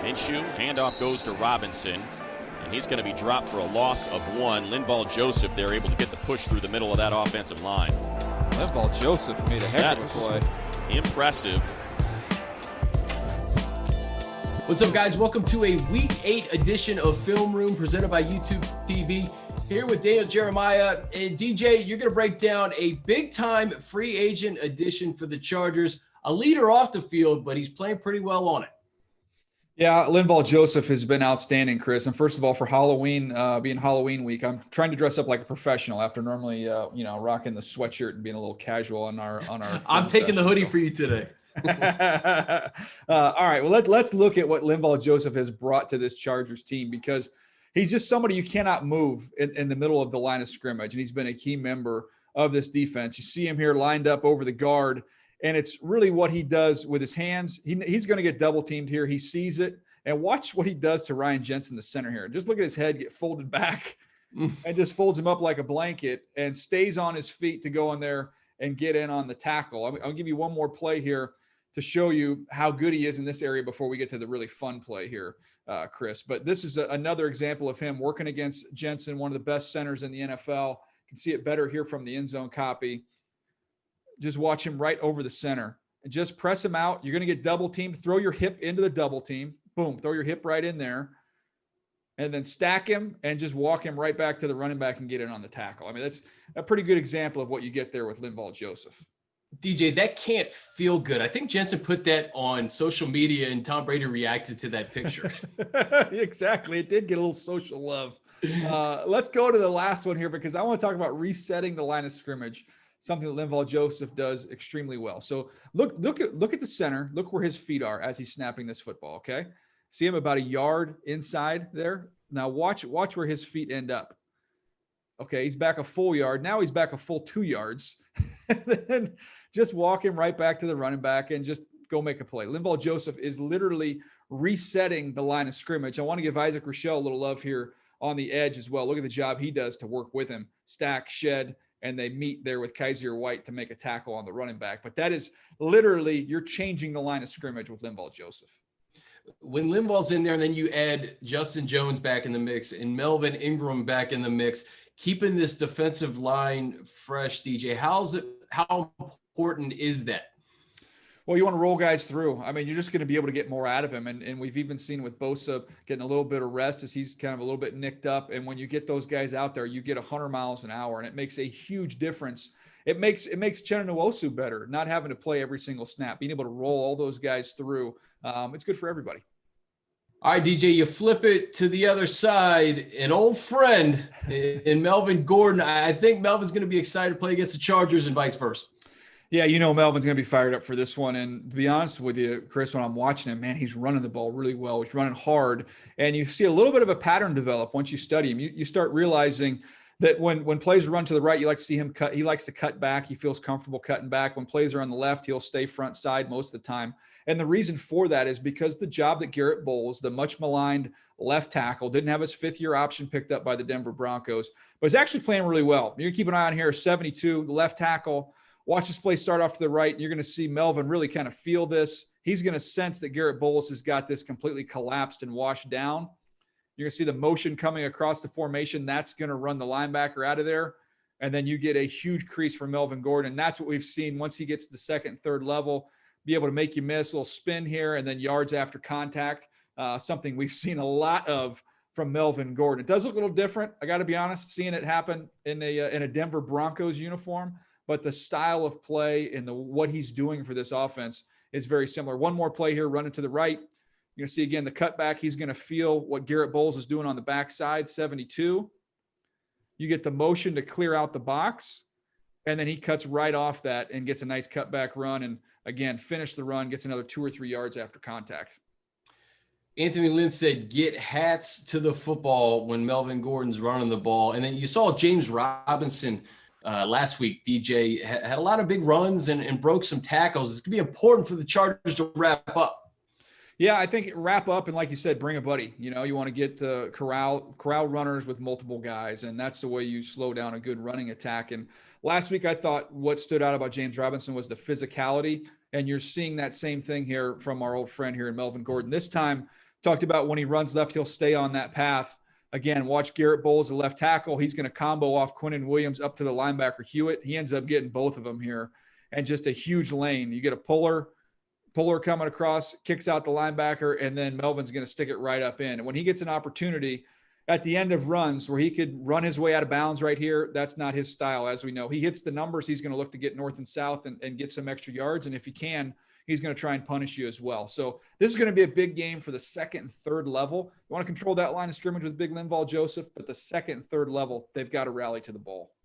Minshew, handoff goes to Robinson, and he's going to be dropped for a loss of 1. Linval Joseph, they're able to get the push through the middle of that offensive line. Linval Joseph made a heck of a play. Impressive. What's up, guys? Welcome to a Week 8 edition of Film Room presented by YouTube TV. Here with Daniel, Jeremiah, and DJ. You're going to break down a big-time free agent addition for the Chargers. A leader off the field, but he's playing pretty well on it. Yeah, Linval Joseph has been outstanding, Chris. And first of all, for Halloween, being Halloween week, I'm trying to dress up like a professional after normally, rocking the sweatshirt and being a little casual on our. I'm taking the hoodie for you today. All right, well, let's look at what Linval Joseph has brought to this Chargers team, because he's just somebody you cannot move in the middle of the line of scrimmage, and he's been a key member of this defense. You see him here lined up over the guard, and it's really what he does with his hands. He's going to get double teamed here. He sees it, and watch what he does to Ryan Jensen, the center here. Just look at his head get folded back and just folds him up like a blanket and stays on his feet to go in there and get in on the tackle. I'll give you one more play here to show you how good he is in this area before we get to the really fun play here, Chris. But this is another example of him working against Jensen, one of the best centers in the NFL. You can see it better here from the end zone copy. Just watch him right over the center and just press him out. You're going to get double teamed. Throw your hip into the double team. Boom, throw your hip right in there. And then stack him and just walk him right back to the running back and get in on the tackle. I mean, that's a pretty good example of what you get there with Linval Joseph. DJ, that can't feel good. I think Jensen put that on social media and Tom Brady reacted to that picture. Exactly. It did get a little social love. Let's go to the last one here, because I want to talk about resetting the line of scrimmage, something that Linval Joseph does extremely well. So look at the center. Look where his feet are as he's snapping this football, okay? See him about a yard inside there. Now watch where his feet end up. Okay, he's back a full yard. Now he's back a full 2 yards. And then just walk him right back to the running back and just go make a play. Linval Joseph is literally resetting the line of scrimmage. I want to give Isaac Rochelle a little love here on the edge as well. Look at the job he does to work with him. Stack, shed, and they meet there with Kaiser White to make a tackle on the running back. But that is literally, you're changing the line of scrimmage with Linval Joseph. When Linval's in there, and then you add Justin Jones back in the mix and Melvin Ingram back in the mix, keeping this defensive line fresh, DJ, how important is that? Well, you want to roll guys through. I mean, you're just going to be able to get more out of him. And we've even seen with Bosa getting a little bit of rest as he's kind of a little bit nicked up. And when you get those guys out there, you get 100 miles an hour, and it makes a huge difference. It makes Uchenna Nwosu better, not having to play every single snap, being able to roll all those guys through. It's good for everybody. All right, DJ, you flip it to the other side. An old friend in Melvin Gordon. I think Melvin's going to be excited to play against the Chargers and vice versa. Yeah, Melvin's going to be fired up for this one. And to be honest with you, Chris, when I'm watching him, man, he's running the ball really well. He's running hard. And you see a little bit of a pattern develop once you study him. You start realizing that when plays run to the right, you like to see him cut. He likes to cut back. He feels comfortable cutting back. When plays are on the left, he'll stay front side most of the time. And the reason for that is because the job that Garrett Bowles, the much maligned left tackle, didn't have his 5th-year option picked up by the Denver Broncos, but he's actually playing really well. You're going to keep an eye on here, 72, the left tackle. Watch this play start off to the right, and you're going to see Melvin really kind of feel this. He's going to sense that Garrett Bowles has got this completely collapsed and washed down. You're going to see the motion coming across the formation. That's going to run the linebacker out of there. And then you get a huge crease for Melvin Gordon. And that's what we've seen once he gets to the second and third level, be able to make you miss, a little spin here, and then yards after contact, something we've seen a lot of from Melvin Gordon. It does look a little different, I got to be honest, seeing it happen in a Denver Broncos uniform, but the style of play and what he's doing for this offense is very similar. One more play here, running to the right. You're going to see, again, the cutback. He's going to feel what Garrett Bowles is doing on the backside, 72. You get the motion to clear out the box, and then he cuts right off that and gets a nice cutback run. And, again, finish the run, gets another 2 or 3 yards after contact. Anthony Lynn said, get hats to the football when Melvin Gordon's running the ball. And then you saw James Robinson last week, DJ, had a lot of big runs and broke some tackles. It's going to be important for the Chargers to wrap up. Yeah, I think wrap up and, like you said, bring a buddy. You want to get corral runners with multiple guys, and that's the way you slow down a good running attack. And last week I thought what stood out about James Robinson was the physicality, and you're seeing that same thing here from our old friend here in Melvin Gordon. This time Talked about when he runs left, he'll stay on that path. Again, watch Garrett Bowles, the left tackle. He's going to combo off Quinnen Williams up to the linebacker Hewitt. He ends up getting both of them here, and just a huge lane. You get a puller coming across, kicks out the linebacker, and then Melvin's going to stick it right up in. And when he gets an opportunity at the end of runs where he could run his way out of bounds right here, that's not his style, as we know. He hits the numbers. He's going to look to get north and south and get some extra yards. And if he can, he's going to try and punish you as well. So this is going to be a big game for the second and third level. You want to control that line of scrimmage with big Linval Joseph, but the second and third level, they've got to rally to the ball.